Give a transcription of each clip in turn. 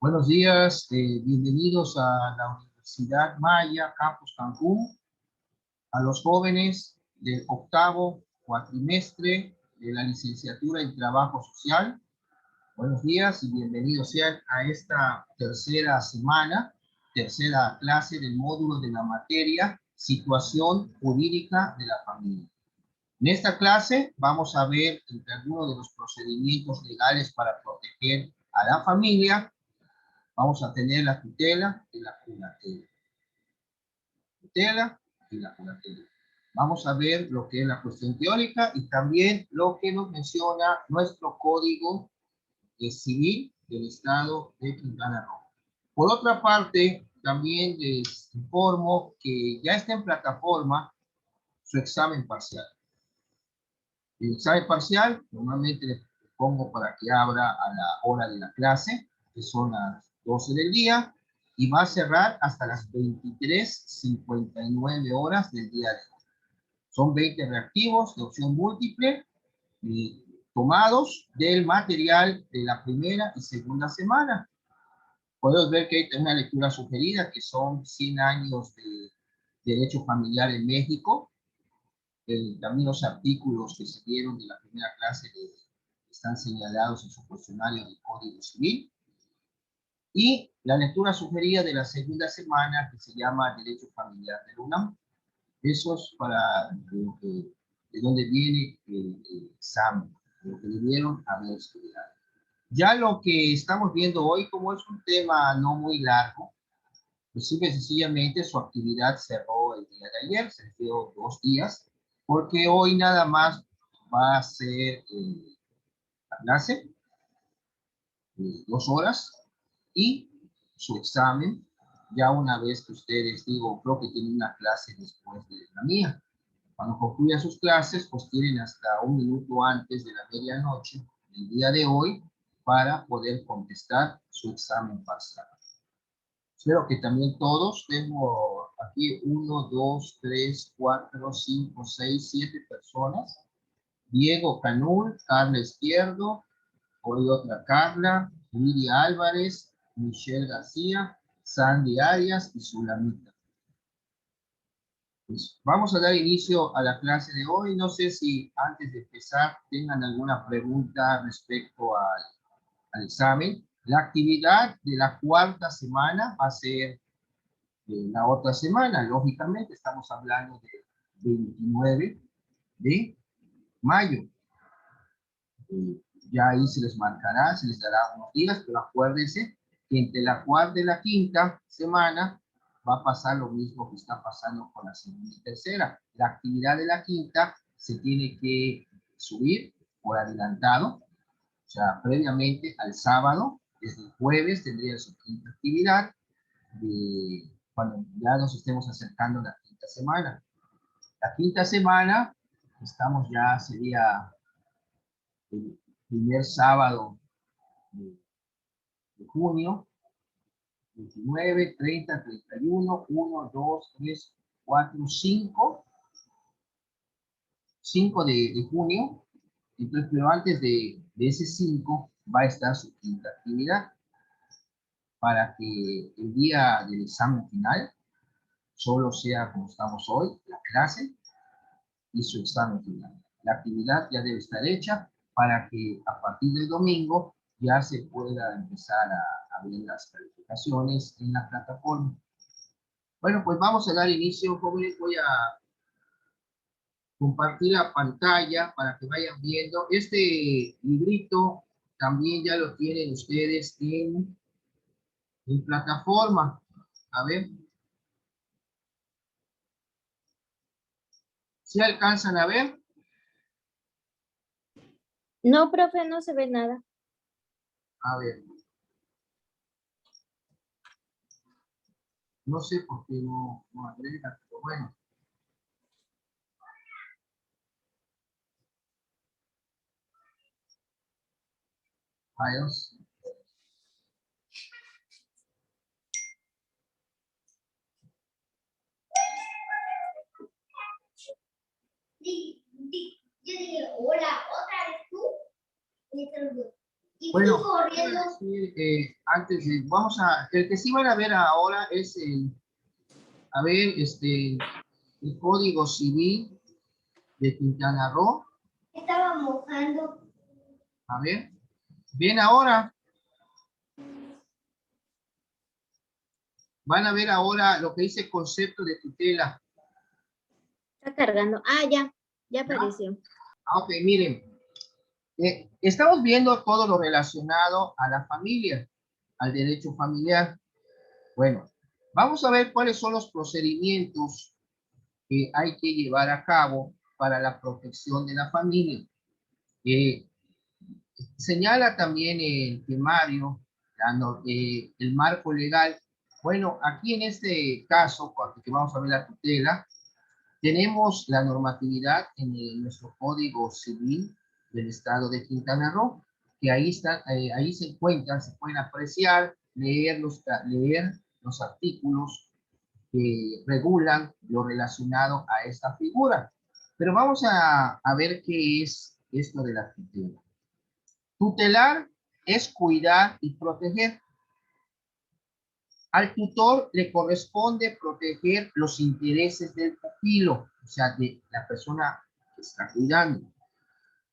Buenos días, bienvenidos a la Universidad Maya, Campus Cancún, a los jóvenes del octavo cuatrimestre de la licenciatura en Trabajo Social. Buenos días y bienvenidos sean a esta tercera semana, tercera clase del módulo de la materia Situación Jurídica de la Familia. En esta clase vamos a ver entre algunos de los procedimientos legales para proteger a la familia. Vamos a tener la tutela y la curatela. Tutela y la curatela. Vamos a ver lo que es la cuestión teórica y también lo que nos menciona nuestro Código Civil del Estado de Quintana Roo. Por otra parte, también les informo que ya está en plataforma su examen parcial. El examen parcial normalmente le pongo para que abra a la hora de la clase, que son las 12 del día, y va a cerrar hasta las 23:59 horas del día de hoy. Son 20 reactivos de opción múltiple tomados del material de la primera y segunda semana. Podemos ver que hay una lectura sugerida, que son 100 años de derecho familiar en México. También los artículos que se dieron de la primera clase están señalados en su cuestionario del Código Civil. Y la lectura sugerida de la segunda semana, que se llama Derecho Familiar de la UNAM. Eso es para de donde viene el examen, lo que debieron haber estudiado. Ya lo que estamos viendo hoy, como es un tema no muy largo, pues simple y sencillamente su actividad cerró el día de ayer, se dio 2 días, porque hoy nada más va a ser la clase, 2 horas, y su examen, ya una vez que ustedes, creo que tienen una clase después de la mía. Cuando concluyan sus clases, pues tienen hasta 1 minuto antes de la medianoche, el día de hoy, para poder contestar su examen parcial. Espero que también todos, tengo aquí 1, 2, 3, 4, 5, 6, 7 personas. Diego Canul, Carla Izquierdo, hoy otra Carla, Lidia Álvarez, Michelle García, Sandy Arias y Sulamita. Pues vamos a dar inicio a la clase de hoy. No sé si antes de empezar tengan alguna pregunta respecto al examen. La actividad de la cuarta semana va a ser la otra semana, lógicamente, estamos hablando de 29 de mayo. Ya ahí se les marcará, se les dará unos días, pero acuérdense que entre la cuarta y la quinta semana va a pasar lo mismo que está pasando con la segunda y tercera. La actividad de la quinta se tiene que subir por adelantado, o sea, previamente al sábado, desde el jueves tendría su quinta actividad, cuando ya nos estemos acercando a la quinta semana. La quinta semana, sería el primer sábado de junio, 29, 30, 31, 1, 2, 3, 4, 5 de junio. Entonces, pero antes de ese 5 va a estar su quinta actividad, para que el día del examen final solo sea, como estamos hoy, la clase y su examen final. La actividad ya debe estar hecha para que a partir del domingo ya se pueda empezar a ver las calificaciones en la plataforma. Bueno, pues vamos a dar inicio, jóvenes. Voy a compartir la pantalla para que vayan viendo. Este librito también ya lo tienen ustedes en plataforma. A ver. ¿Sí alcanzan a ver? No, profe, no se ve nada. A ver. No sé por qué no agrega, pero bueno. Files. Yo dije, hola, otra vez tú. Bueno, antes de, el que sí van a ver ahora es el Código Civil de Quintana Roo. Estaba mojando. A ver, bien ahora. Van a ver ahora lo que dice concepto de tutela. Está cargando. Ah, ya apareció. Ok, miren. Estamos viendo todo lo relacionado a la familia, al derecho familiar. Bueno, vamos a ver cuáles son los procedimientos que hay que llevar a cabo para la protección de la familia. Señala también el temario, el marco legal. Bueno, aquí en este caso, que vamos a ver la tutela, tenemos la normatividad en nuestro Código Civil del Estado de Quintana Roo, que ahí se encuentran, se pueden apreciar, leer los artículos que regulan lo relacionado a esta figura. Pero vamos a ver qué es esto de la tutela. Tutelar es cuidar y proteger. Al tutor le corresponde proteger los intereses del pupilo, o sea, de la persona que está cuidando,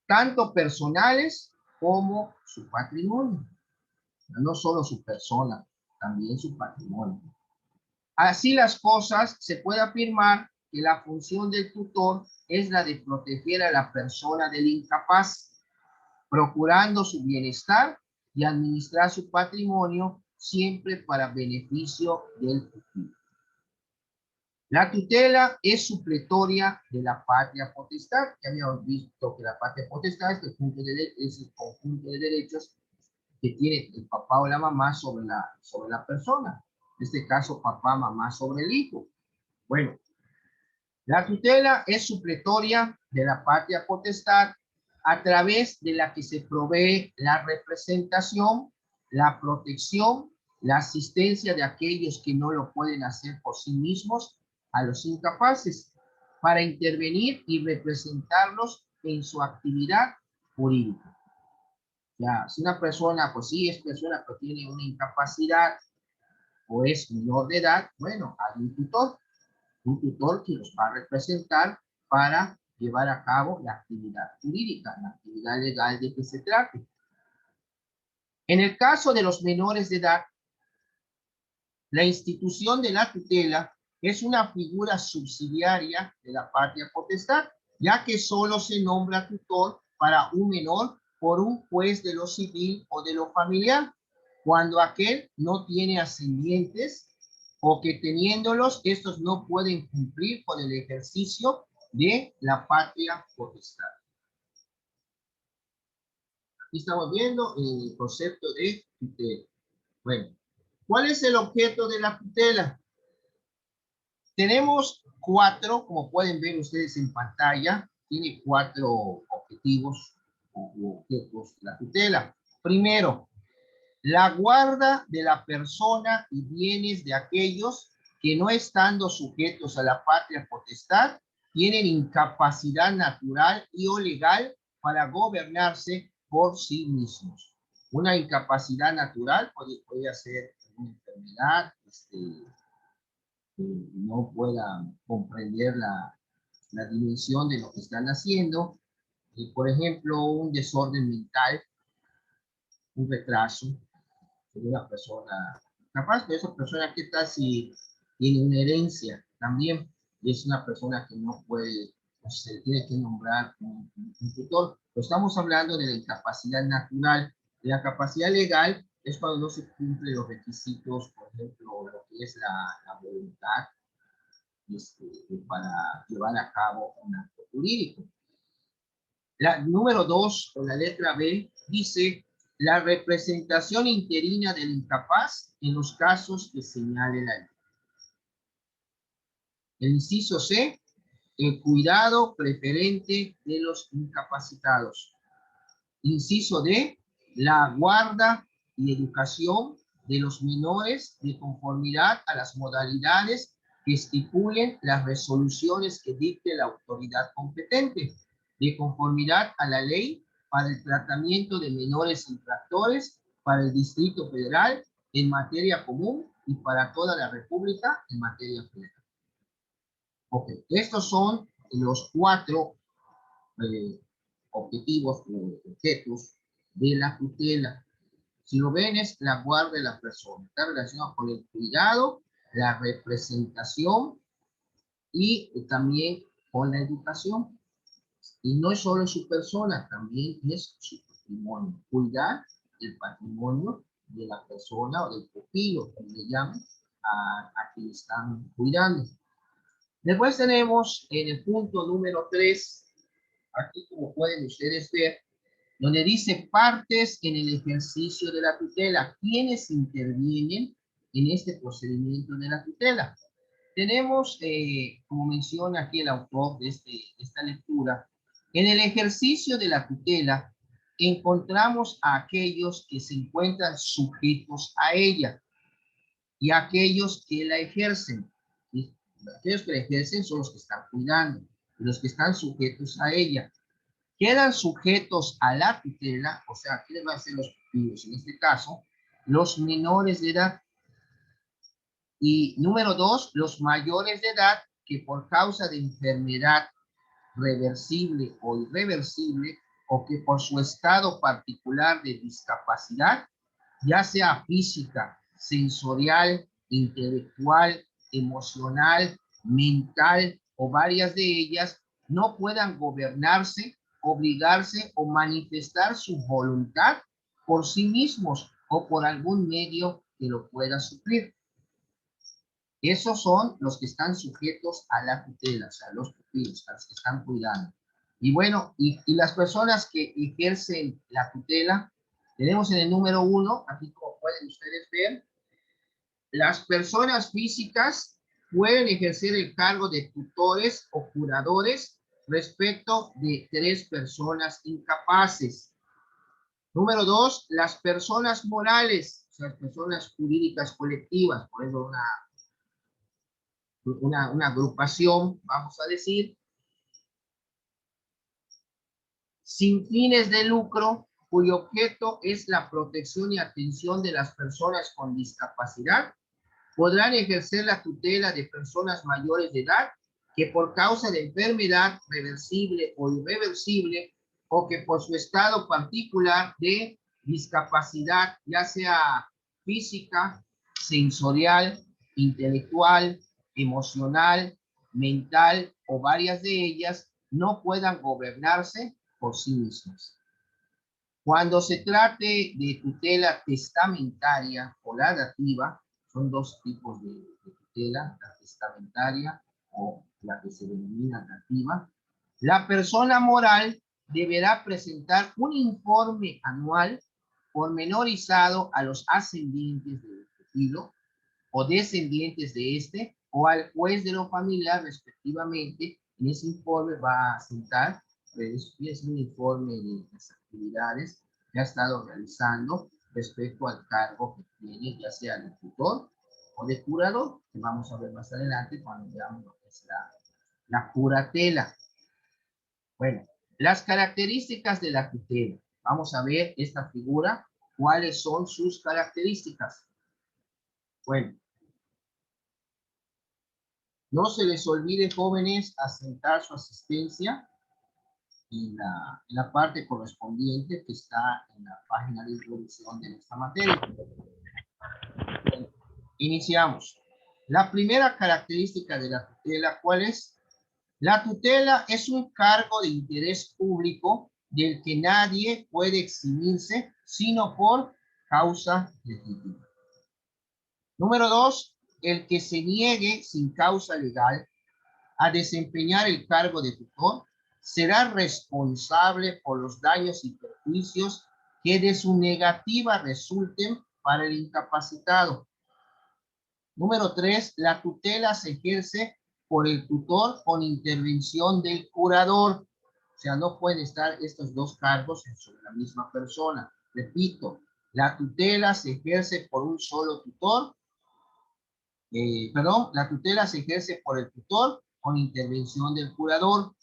tanto personales como su patrimonio. No solo su persona, también su patrimonio. Así las cosas, se puede afirmar que la función del tutor es la de proteger a la persona del incapaz, procurando su bienestar y administrar su patrimonio siempre para beneficio del pupilo. La tutela es supletoria de la patria potestad. Ya habíamos visto que la patria potestad es el conjunto de derechos que tiene el papá o la mamá sobre la persona. En este caso, papá, mamá sobre el hijo. Bueno, la tutela es supletoria de la patria potestad a través de la que se provee la representación, la protección, la asistencia de aquellos que no lo pueden hacer por sí mismos a los incapaces, para intervenir y representarlos en su actividad jurídica. Ya, si una persona, pues sí es persona, pero tiene una incapacidad o es menor de edad, bueno, hay un tutor que los va a representar para llevar a cabo la actividad jurídica, la actividad legal de que se trate. En el caso de los menores de edad, la institución de la tutela es una figura subsidiaria de la patria potestad, ya que solo se nombra tutor para un menor por un juez de lo civil o de lo familiar, cuando aquel no tiene ascendientes o que teniéndolos, estos no pueden cumplir con el ejercicio de la patria potestad. Aquí estamos viendo el concepto de tutela. Bueno, ¿cuál es el objeto de la tutela? Tenemos 4, como pueden ver ustedes en pantalla, tiene 4 objetivos o objetos de la tutela. Primero, la guarda de la persona y bienes de aquellos que no estando sujetos a la patria potestad, tienen incapacidad natural y o legal para gobernarse por sí mismos. Una incapacidad natural puede ser una enfermedad, no puedan comprender la dimensión de lo que están haciendo. Por ejemplo, un desorden mental, un retraso de una persona capaz, pero esa persona, ¿qué tal si tiene una herencia también? Y es una persona que no puede, pues, se tiene que nombrar un tutor. Pero estamos hablando de la incapacidad natural. La capacidad legal es cuando no se cumplen los requisitos, por ejemplo, lo que es la voluntad, para llevar a cabo un acto jurídico. La número 2, o la letra B, dice la representación interina del incapaz en los casos que señale la ley. El inciso C, el cuidado preferente de los incapacitados. Inciso D, la guarda y educación de los menores de conformidad a las modalidades que estipulen las resoluciones que dicte la autoridad competente, de conformidad a la ley para el tratamiento de menores infractores para el Distrito Federal en materia común y para toda la República en materia federal. Ok, estos son los 4 objetivos o objetos de la tutela. Si lo ven, es la guarda de la persona. Está relacionado con el cuidado, la representación y también con la educación. Y no es solo su persona, también es su patrimonio. Cuidar el patrimonio de la persona o del pupilo, como le llaman, a quien están cuidando. Después tenemos en el punto número 3, aquí como pueden ustedes ver, donde dice partes en el ejercicio de la tutela. ¿Quiénes intervienen en este procedimiento de la tutela? Tenemos, como menciona aquí el autor de esta lectura, en el ejercicio de la tutela encontramos a aquellos que se encuentran sujetos a ella y a aquellos que la ejercen. ¿Sí? Aquellos que la ejercen son los que están cuidando, y los que están sujetos a ella. Quedan sujetos a la tutela, o sea, ¿quiénes van a ser los pupilos? En este caso, los menores de edad. Y número 2, los mayores de edad que por causa de enfermedad reversible o irreversible o que por su estado particular de discapacidad, ya sea física, sensorial, intelectual, emocional, mental o varias de ellas, no puedan gobernarse, obligarse o manifestar su voluntad por sí mismos o por algún medio que lo pueda suplir. Esos son los que están sujetos a la tutela, o sea, los pupilos, los que están cuidando. Y bueno, y las personas que ejercen la tutela, tenemos en el número 1, aquí como pueden ustedes ver, las personas físicas pueden ejercer el cargo de tutores o curadores respecto de 3 personas incapaces. Número 2, las personas morales, o sea, las personas jurídicas colectivas, por ejemplo, una agrupación, vamos a decir, sin fines de lucro, cuyo objeto es la protección y atención de las personas con discapacidad, podrán ejercer la tutela de personas mayores de edad que por causa de enfermedad reversible o irreversible o que por su estado particular de discapacidad, ya sea física, sensorial, intelectual, emocional, mental o varias de ellas, no puedan gobernarse por sí mismas. Cuando se trate de tutela testamentaria o la dativa, son 2 tipos de tutela, la testamentaria o la que se denomina dativa, la persona moral deberá presentar un informe anual pormenorizado a los ascendientes del pupilo o descendientes de este o al juez de lo familiar respectivamente. En ese informe va a sentar, es un informe de las actividades que ha estado realizando respecto al cargo que tiene, ya sea de tutor o de curador, que vamos a ver más adelante cuando veamos lo que es la curatela. Bueno, las características de la tutela. Vamos a ver esta figura, cuáles son sus características. Bueno, no se les olvide, jóvenes, asentar su asistencia en la parte correspondiente que está en la página de introducción de esta materia. Bueno, iniciamos. La primera característica de la tutela, ¿cuál es? La tutela es un cargo de interés público del que nadie puede eximirse sino por causa legítima. Número 2, el que se niegue sin causa legal a desempeñar el cargo de tutor será responsable por los daños y perjuicios que de su negativa resulten para el incapacitado. Número 3, la tutela se ejerce por el tutor con intervención del curador. O sea, no pueden estar estos 2 cargos sobre la misma persona. Repito, la tutela se ejerce por un solo tutor. La tutela se ejerce por el tutor con intervención del curador,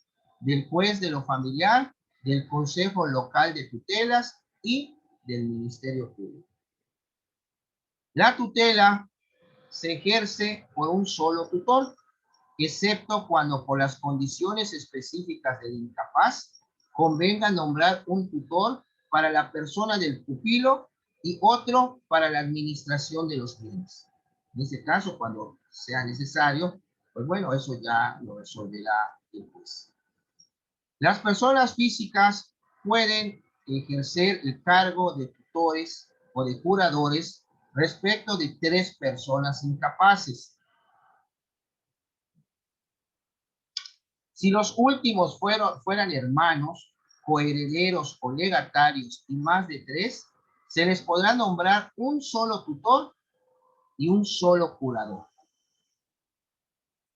del juez de lo familiar, del Consejo Local de Tutelas y del Ministerio Público. La tutela se ejerce por un solo tutor, excepto cuando por las condiciones específicas del incapaz convenga nombrar un tutor para la persona del pupilo y otro para la administración de los bienes. En este caso, cuando sea necesario, pues bueno, eso ya lo resolverá el juez. Las personas físicas pueden ejercer el cargo de tutores o de curadores respecto de 3 personas incapaces. Si los últimos fueran hermanos, coherederos o legatarios y más de 3, se les podrá nombrar un solo tutor y un solo curador.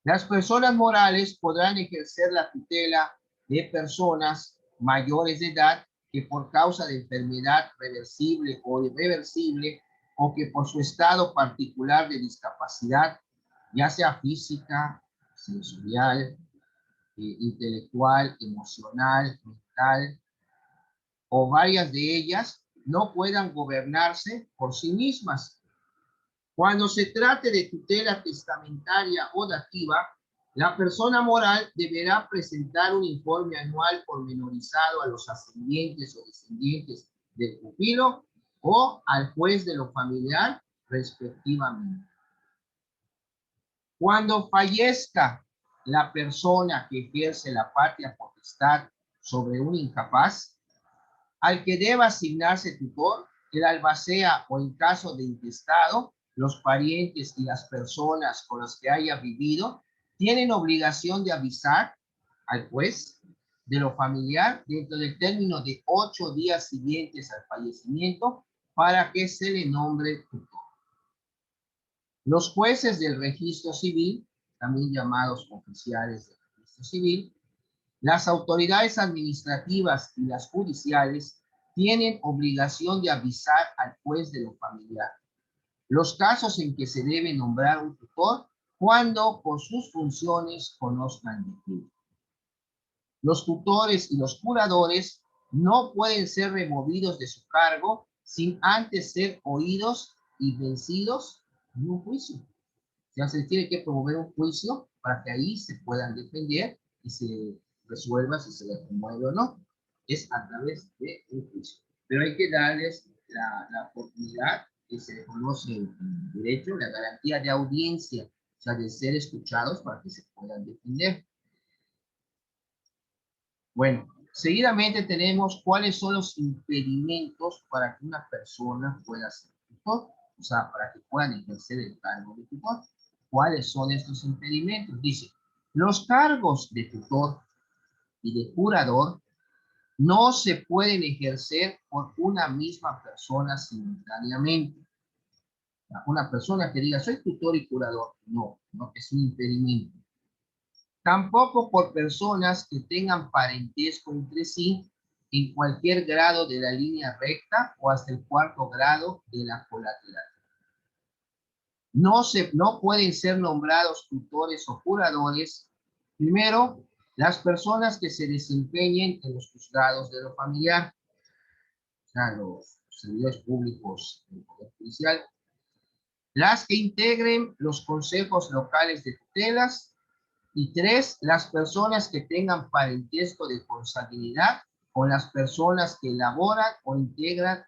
Las personas morales podrán ejercer la tutela de personas mayores de edad que por causa de enfermedad reversible o irreversible o que por su estado particular de discapacidad, ya sea física, sensorial, intelectual, emocional, mental, o varias de ellas, no puedan gobernarse por sí mismas. Cuando se trate de tutela testamentaria o dativa, la persona moral deberá presentar un informe anual pormenorizado a los ascendientes o descendientes del pupilo o al juez de lo familiar, respectivamente. Cuando fallezca la persona que ejerce la patria potestad sobre un incapaz, al que deba asignarse tutor, el albacea o en caso de intestado, los parientes y las personas con las que haya vivido, tienen obligación de avisar al juez de lo familiar dentro del término de 8 días siguientes al fallecimiento para que se le nombre tutor. Los jueces del registro civil, también llamados oficiales del registro civil, las autoridades administrativas y las judiciales tienen obligación de avisar al juez de lo familiar los casos en que se debe nombrar un tutor cuando por sus funciones conozcan de ti. Los tutores y los curadores no pueden ser removidos de su cargo sin antes ser oídos y vencidos en un juicio. O sea, se tiene que promover un juicio para que ahí se puedan defender y se resuelva si se les remueve o no. Es a través de un juicio. Pero hay que darles la oportunidad que se le conoce en derecho, la garantía de audiencia, o sea, de ser escuchados para que se puedan defender. Bueno, seguidamente tenemos cuáles son los impedimentos para que una persona pueda ser tutor, o sea, para que puedan ejercer el cargo de tutor. ¿Cuáles son estos impedimentos? Dice, los cargos de tutor y de curador no se pueden ejercer por una misma persona simultáneamente. Una persona que diga, soy tutor y curador, no es un impedimento. Tampoco por personas que tengan parentesco entre sí en cualquier grado de la línea recta o hasta el 4º grado de la colateral. No pueden ser nombrados tutores o curadores, primero, las personas que se desempeñen en los juzgados de lo familiar, o sea, los servidores públicos del Poder Judicial, las que integren los consejos locales de tutelas, y 3, las personas que tengan parentesco de consanguinidad con las personas que elaboran o integran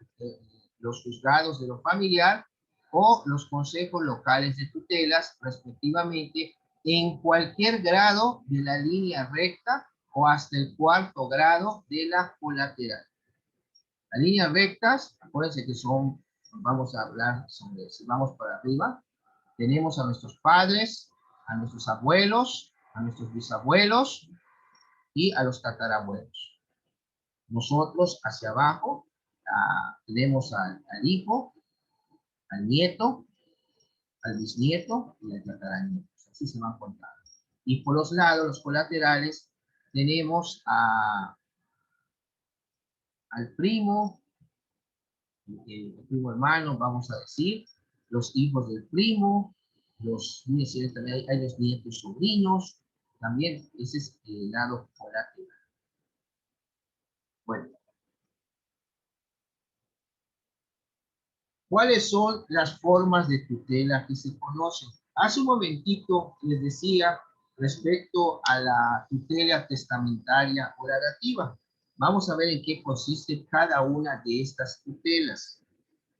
los juzgados de lo familiar o los consejos locales de tutelas, respectivamente, en cualquier grado de la línea recta o hasta el 4º grado de la colateral. Las líneas rectas, acuérdense que son, vamos a hablar sobre, si vamos para arriba, tenemos a nuestros padres, a nuestros abuelos, a nuestros bisabuelos y a los tatarabuelos. Nosotros hacia abajo tenemos al hijo, al nieto, al bisnieto y al tataranieto. Así se van contando. Y por los lados, los colaterales, tenemos al primo, el primo hermano, vamos a decir, los hijos del primo, también hay los nietos sobrinos, también ese es el lado colateral. ¿Cuáles son las formas de tutela que se conocen? Hace un momentito les decía respecto a la tutela testamentaria o heredativa. Vamos a ver en qué consiste cada una de estas tutelas.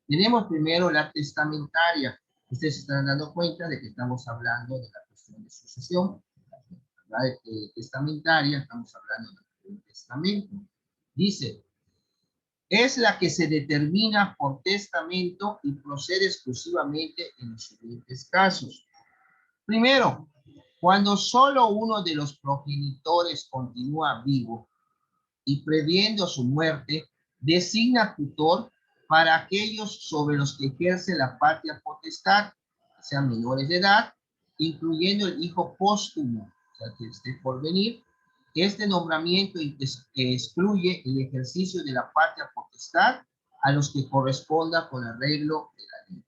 Tenemos primero la testamentaria. Ustedes se están dando cuenta de que estamos hablando de la cuestión de sucesión. La testamentaria, estamos hablando del testamento. Dice, es la que se determina por testamento y procede exclusivamente en los siguientes casos. Primero, cuando solo uno de los progenitores continúa vivo y previendo su muerte, designa tutor para aquellos sobre los que ejerce la patria potestad, sean menores de edad, incluyendo el hijo póstumo, o sea, que esté por venir. Este nombramiento excluye el ejercicio de la patria potestad a los que corresponda con arreglo de la ley.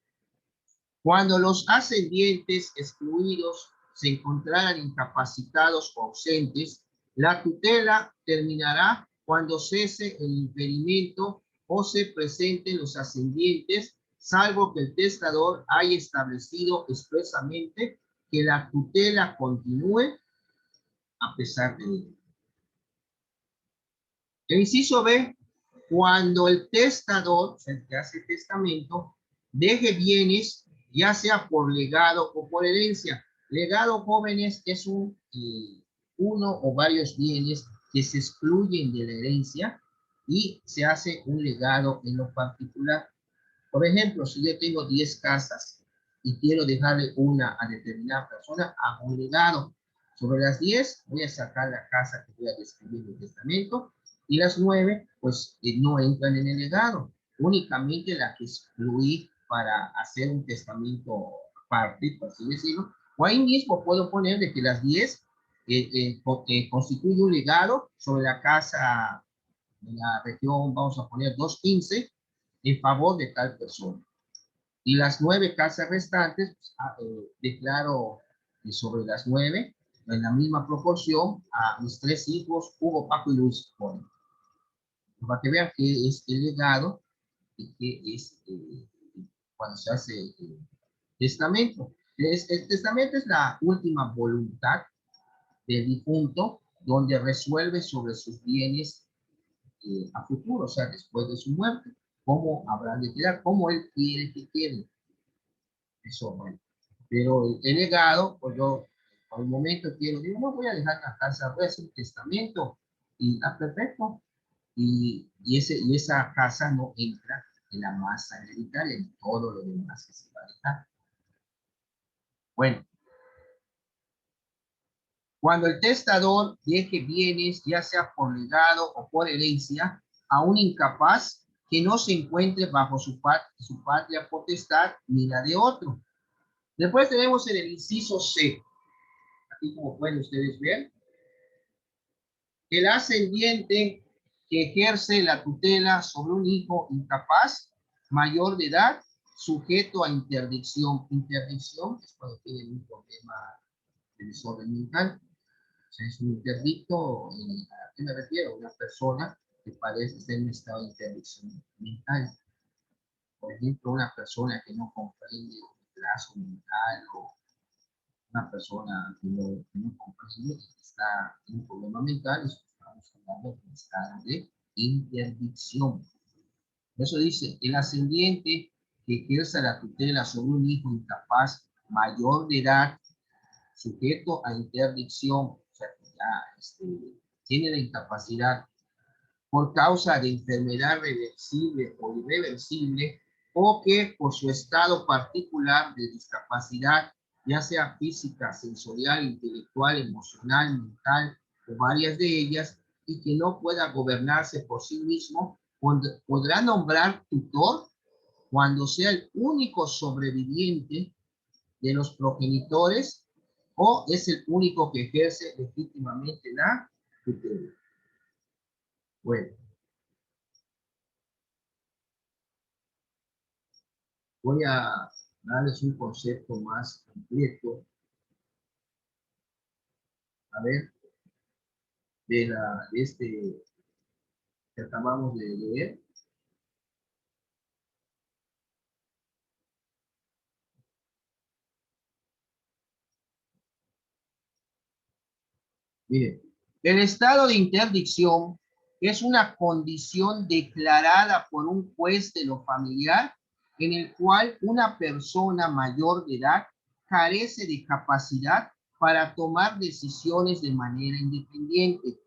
Cuando los ascendientes excluidos se encontraran incapacitados o ausentes, la tutela terminará cuando cese el impedimento o se presenten los ascendientes, salvo que el testador haya establecido expresamente que la tutela continúe a pesar de ello. El inciso B, cuando el testador, o sea, el que hace testamento, deje bienes, ya sea por legado o por herencia. Legado, jóvenes, es uno o varios bienes que se excluyen de la herencia y se hace un legado en lo particular. Por ejemplo, si yo tengo 10 casas y quiero dejarle una a determinada persona, hago un legado. Sobre las 10, voy a sacar la casa que voy a describir en el testamento y las 9, pues no entran en el legado. Únicamente la que excluí para hacer un testamento aparte, por así decirlo. O ahí mismo puedo poner de que las 10 constituye un legado sobre la casa de la región, vamos a poner 215, en favor de tal persona. Y las 9 casas restantes, pues, declaro sobre las 9, en la misma proporción, a mis 3 hijos, Hugo, Paco y Luis. Bueno, para que vean que es el legado y que es cuando se hace el testamento. El testamento es la última voluntad del difunto donde resuelve sobre sus bienes a futuro, o sea, después de su muerte, cómo habrán de quedar, cómo él quiere que queden. Eso, bueno. Pero el legado, pues yo, por el momento quiero, digo, no voy a dejar la casa, voy a hacer un testamento, y está perfecto. Y esa casa no entra en la masa hereditaria, en todo lo demás que se va a dejar. Bueno, cuando el testador deje bienes, ya sea por legado o por herencia, a un incapaz que no se encuentre bajo su patria potestad ni la de otro. Después tenemos en el inciso C, aquí como pueden ustedes ver, el ascendiente que ejerce la tutela sobre un hijo incapaz, mayor de edad, sujeto a interdicción. Interdicción es cuando tienen un problema de desorden mental. O sea, es un interdicto, ¿a qué me refiero? Una persona que parece estar en un estado de interdicción mental. Por ejemplo, una persona que no comprende el plazo mental o una persona que no comprende que está en un problema mental, estamos hablando de un estado de interdicción. Por eso dice, el ascendiente que ejerza la tutela sobre un hijo incapaz mayor de edad, sujeto a interdicción, o sea, que ya tiene la incapacidad por causa de enfermedad reversible o irreversible, o que por su estado particular de discapacidad, ya sea física, sensorial, intelectual, emocional, mental, o varias de ellas, y que no pueda gobernarse por sí mismo, podrá nombrar tutor cuando sea el único sobreviviente de los progenitores o es el único que ejerce legítimamente la tutela. Bueno, voy a darles un concepto más completo, a ver, de este que acabamos de leer. Mire, el estado de interdicción es una condición declarada por un juez de lo familiar en el cual una persona mayor de edad carece de capacidad para tomar decisiones de manera independiente,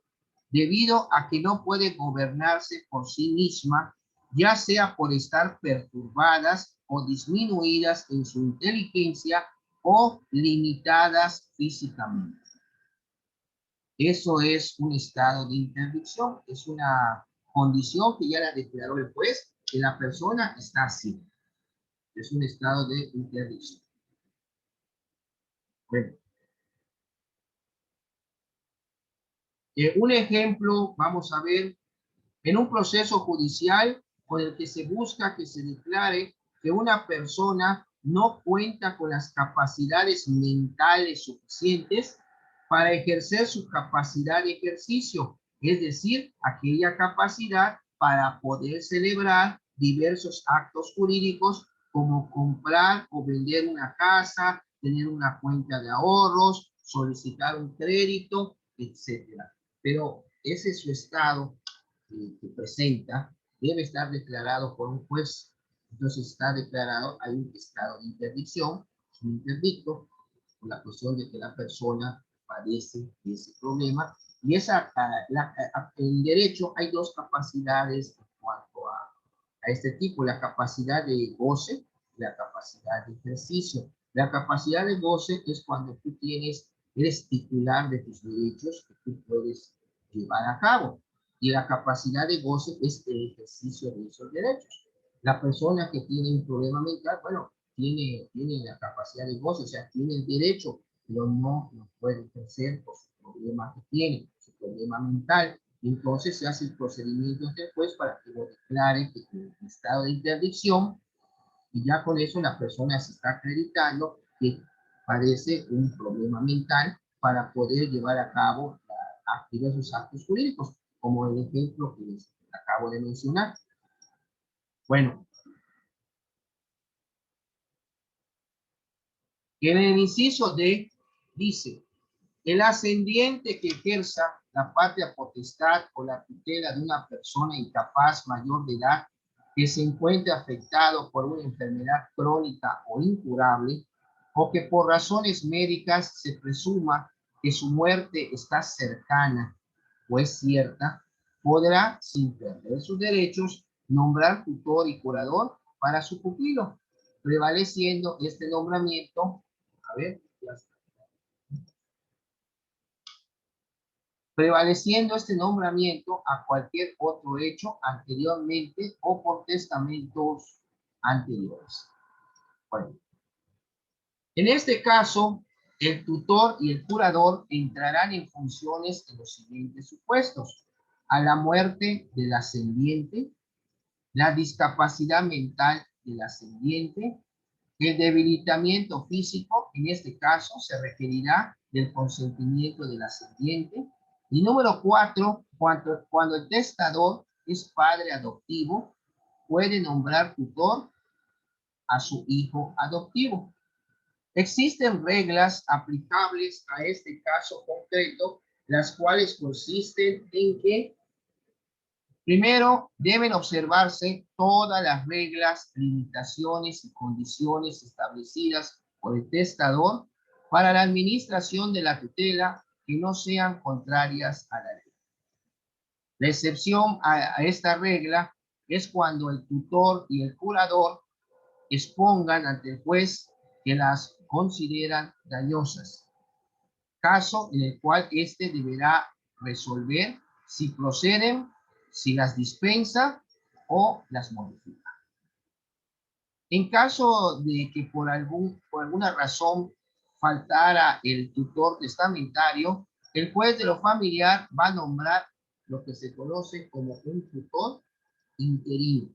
debido a que no puede gobernarse por sí misma, ya sea por estar perturbadas o disminuidas en su inteligencia o limitadas físicamente. Eso es un estado de interdicción, es una condición que ya la declaró el juez, que la persona está así. Es un estado de interdicción. Bueno, un ejemplo, vamos a ver, en un proceso judicial con el que se busca que se declare que una persona no cuenta con las capacidades mentales suficientes para ejercer su capacidad de ejercicio, es decir, aquella capacidad para poder celebrar diversos actos jurídicos como comprar o vender una casa, tener una cuenta de ahorros, solicitar un crédito, etcétera. Pero ese es su estado que presenta, debe estar declarado por un juez. Entonces está declarado, hay un estado de interdicción, un interdicto, por la cuestión de que la persona padece de ese problema. Y en derecho hay dos capacidades en cuanto a este tipo, la capacidad de goce y la capacidad de ejercicio. La capacidad de goce es cuando tú eres titular de tus derechos que tú puedes llevar a cabo. Y la capacidad de goce es el ejercicio de esos derechos. La persona que tiene un problema mental, bueno, tiene la capacidad de goce, o sea, tiene el derecho, pero no lo puede ejercer por su problema que tiene, su problema mental. Entonces se hace el procedimiento después para que lo declare que tiene un estado de interdicción y ya con eso la persona se está acreditando que padece un problema mental para poder llevar a cabo diversos actos jurídicos, como el ejemplo que les acabo de mencionar. Bueno, en el inciso D dice, el ascendiente que ejerza la patria potestad o la tutela de una persona incapaz mayor de edad que se encuentre afectado por una enfermedad crónica o incurable o que por razones médicas se presuma que su muerte está cercana o es cierta, podrá, sin perder sus derechos, nombrar tutor y curador para su pupilo, prevaleciendo este nombramiento, a ver, ya está. Prevaleciendo este nombramiento a cualquier otro hecho anteriormente o por testamentos anteriores. Bueno, en este caso, el tutor y el curador entrarán en funciones en los siguientes supuestos: a la muerte del ascendiente, la discapacidad mental del ascendiente, el debilitamiento físico, en este caso se requerirá del consentimiento del ascendiente. Y número 4, cuando el testador es padre adoptivo, puede nombrar tutor a su hijo adoptivo. Existen reglas aplicables a este caso concreto, las cuales consisten en que primero, deben observarse todas las reglas, limitaciones y condiciones establecidas por el testador para la administración de la tutela que no sean contrarias a la ley. La excepción a esta regla es cuando el tutor y el curador expongan ante el juez que las consideran dañosas, caso en el cual éste deberá resolver si proceden, si las dispensa o las modifica. En caso de que por alguna razón faltara el tutor testamentario, el juez de lo familiar va a nombrar lo que se conoce como un tutor interino.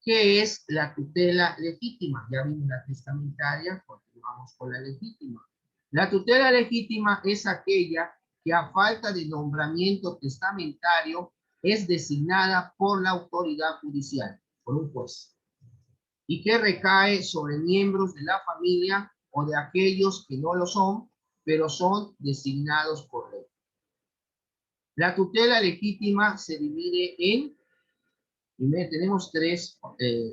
¿Qué es la tutela legítima? Ya vimos la testamentaria, continuamos con la legítima. La tutela legítima es aquella que a falta de nombramiento testamentario es designada por la autoridad judicial, por un juez, y que recae sobre miembros de la familia o de aquellos que no lo son, pero son designados por ley. La tutela legítima se divide en, primero tenemos tres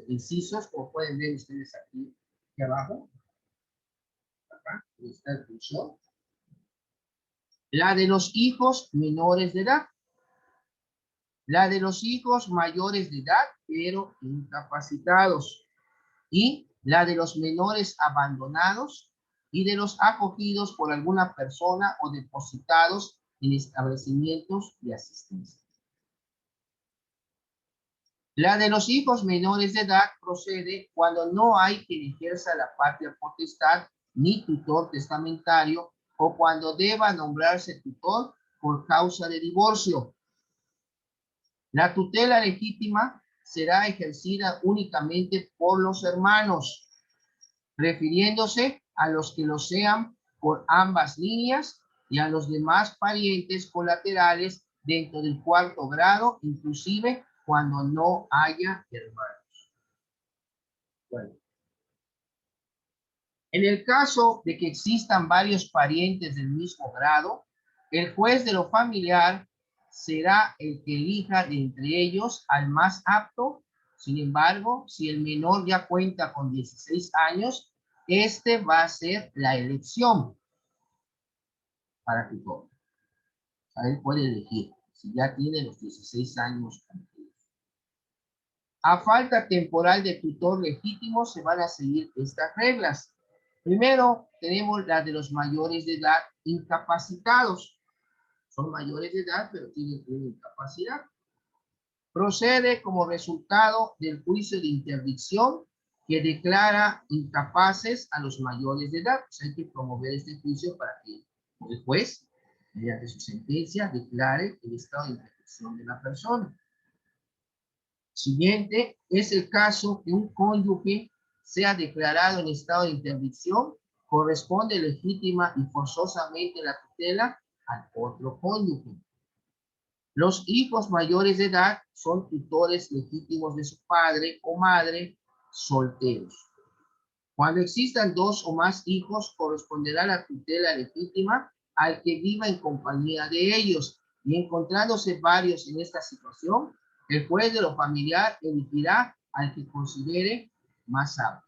incisos, como pueden ver ustedes aquí abajo. Acá está el cursor. La de los hijos menores de edad. La de los hijos mayores de edad, pero incapacitados. Y la de los menores abandonados y de los acogidos por alguna persona o depositados en establecimientos de asistencia. La de los hijos menores de edad procede cuando no hay quien ejerza la patria potestad ni tutor testamentario o cuando deba nombrarse tutor por causa de divorcio. La tutela legítima será ejercida únicamente por los hermanos, refiriéndose a los que lo sean por ambas líneas y a los demás parientes colaterales dentro del cuarto grado, inclusive cuando no haya hermanos. Bueno. En el caso de que existan varios parientes del mismo grado, el juez de lo familiar será el que elija de entre ellos al más apto. Sin embargo, si el menor ya cuenta con 16 años, este va a ser la elección para tutor. O sea, él puede elegir si ya tiene los 16 años. A falta temporal de tutor legítimo se van a seguir estas reglas. Primero, tenemos la de los mayores de edad incapacitados. Son mayores de edad, pero tienen una incapacidad. Procede como resultado del juicio de interdicción que declara incapaces a los mayores de edad. O sea, hay que promover este juicio para que el juez, mediante su sentencia, declare el estado de interdicción de la persona. Siguiente es el caso que un cónyuge sea declarado en estado de interdicción, corresponde legítima y forzosamente la tutela al otro cónyuge. Los hijos mayores de edad son tutores legítimos de su padre o madre solteros. Cuando existan dos o más hijos, corresponderá la tutela legítima al que viva en compañía de ellos, y encontrándose varios en esta situación, el juez de lo familiar elegirá al que considere más apto.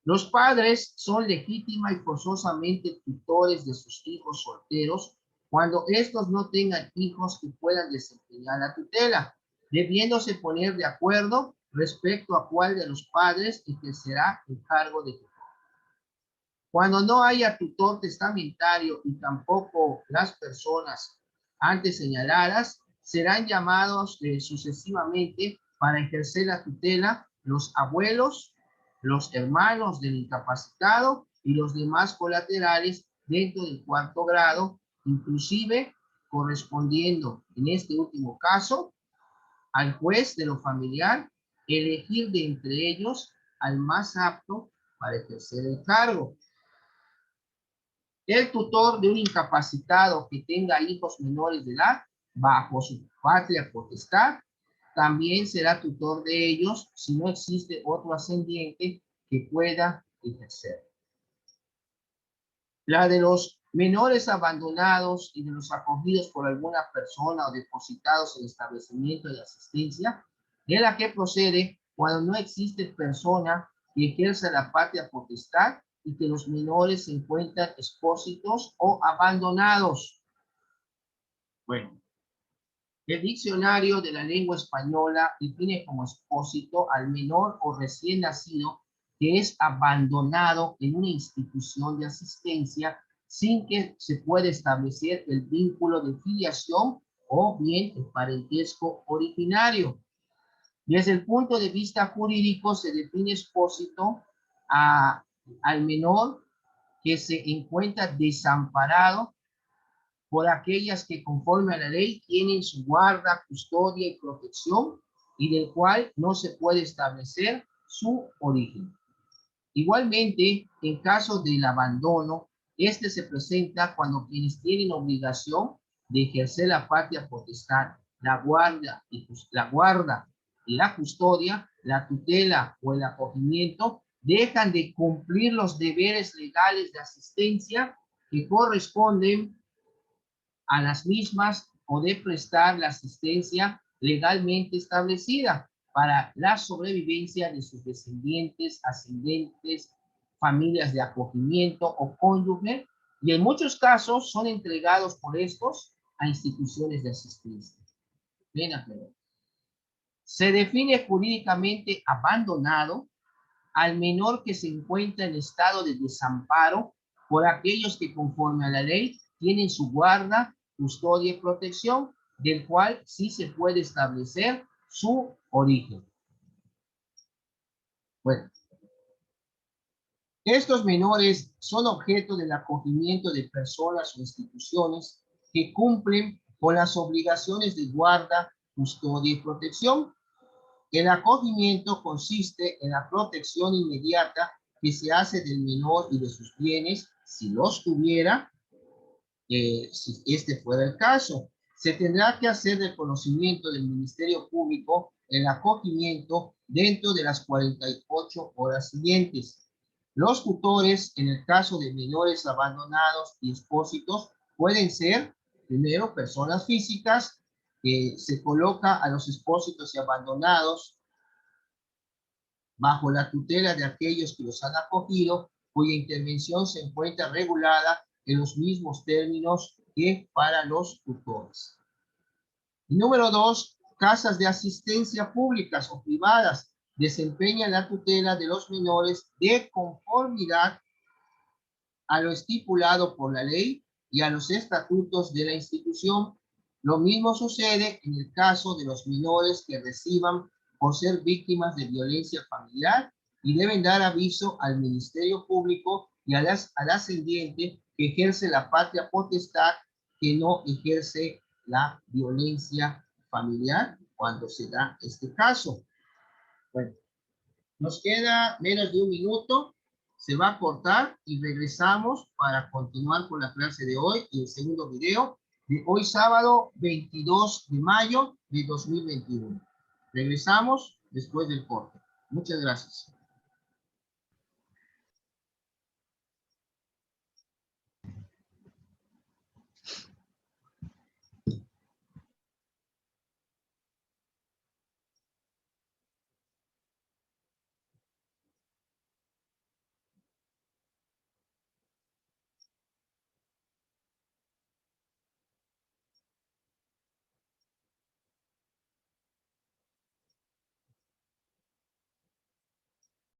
Los padres son legítima y forzosamente tutores de sus hijos solteros cuando estos no tengan hijos que puedan desempeñar la tutela, debiéndose poner de acuerdo respecto a cuál de los padres ejercerá el cargo de tutor. Cuando no haya tutor testamentario y tampoco las personas antes señaladas, serán llamados sucesivamente para ejercer la tutela los abuelos, los hermanos del incapacitado y los demás colaterales dentro del cuarto grado, inclusive correspondiendo en este último caso al juez de lo familiar elegir de entre ellos al más apto para ejercer el cargo. El tutor de un incapacitado que tenga hijos menores de edad bajo su patria potestad también será tutor de ellos si no existe otro ascendiente que pueda ejercer. La de los menores abandonados y de los acogidos por alguna persona o depositados en establecimiento de asistencia es la que procede cuando no existe persona que ejerza la patria potestad y que los menores se encuentran expósitos o abandonados. Bueno, el diccionario de la lengua española define como expósito al menor o recién nacido que es abandonado en una institución de asistencia sin que se pueda establecer el vínculo de filiación o bien el parentesco originario. Desde el punto de vista jurídico se define expósito al menor que se encuentra desamparado por aquellas que conforme a la ley tienen su guarda, custodia y protección y del cual no se puede establecer su origen. Igualmente, en caso del abandono, este se presenta cuando quienes tienen obligación de ejercer la patria potestad, la guarda y la custodia, la tutela o el acogimiento, dejan de cumplir los deberes legales de asistencia que corresponden a las mismas o de prestar la asistencia legalmente establecida para la sobrevivencia de sus descendientes, ascendentes, familias de acogimiento o cónyuge, y en muchos casos son entregados por estos a instituciones de asistencia. Bien, aclarado. Se define jurídicamente abandonado al menor que se encuentra en estado de desamparo por aquellos que conforme a la ley tienen su guarda, custodia y protección, del cual sí se puede establecer su origen. Bueno, estos menores son objeto del acogimiento de personas o instituciones que cumplen con las obligaciones de guarda, custodia y protección. El acogimiento consiste en la protección inmediata que se hace del menor y de sus bienes, si los tuviera, si este fuera el caso. Se tendrá que hacer del conocimiento del Ministerio Público el acogimiento dentro de las 48 horas siguientes. Los tutores, en el caso de menores abandonados y expósitos, pueden ser, primero, personas físicas, que se coloca a los expósitos y abandonados bajo la tutela de aquellos que los han acogido, cuya intervención se encuentra regulada en los mismos términos que para los tutores. Y número 2, casas de asistencia públicas o privadas desempeñan la tutela de los menores de conformidad a lo estipulado por la ley y a los estatutos de la institución. Lo mismo sucede en el caso de los menores que reciban por ser víctimas de violencia familiar y deben dar aviso al Ministerio Público y al ascendiente que ejerce la patria potestad, que no ejerce la violencia familiar cuando se da este caso. Bueno, nos queda menos de un minuto. Se va a cortar y regresamos para continuar con la clase de hoy y el segundo video de hoy sábado 22 de mayo de 2021. Regresamos después del corte. Muchas gracias.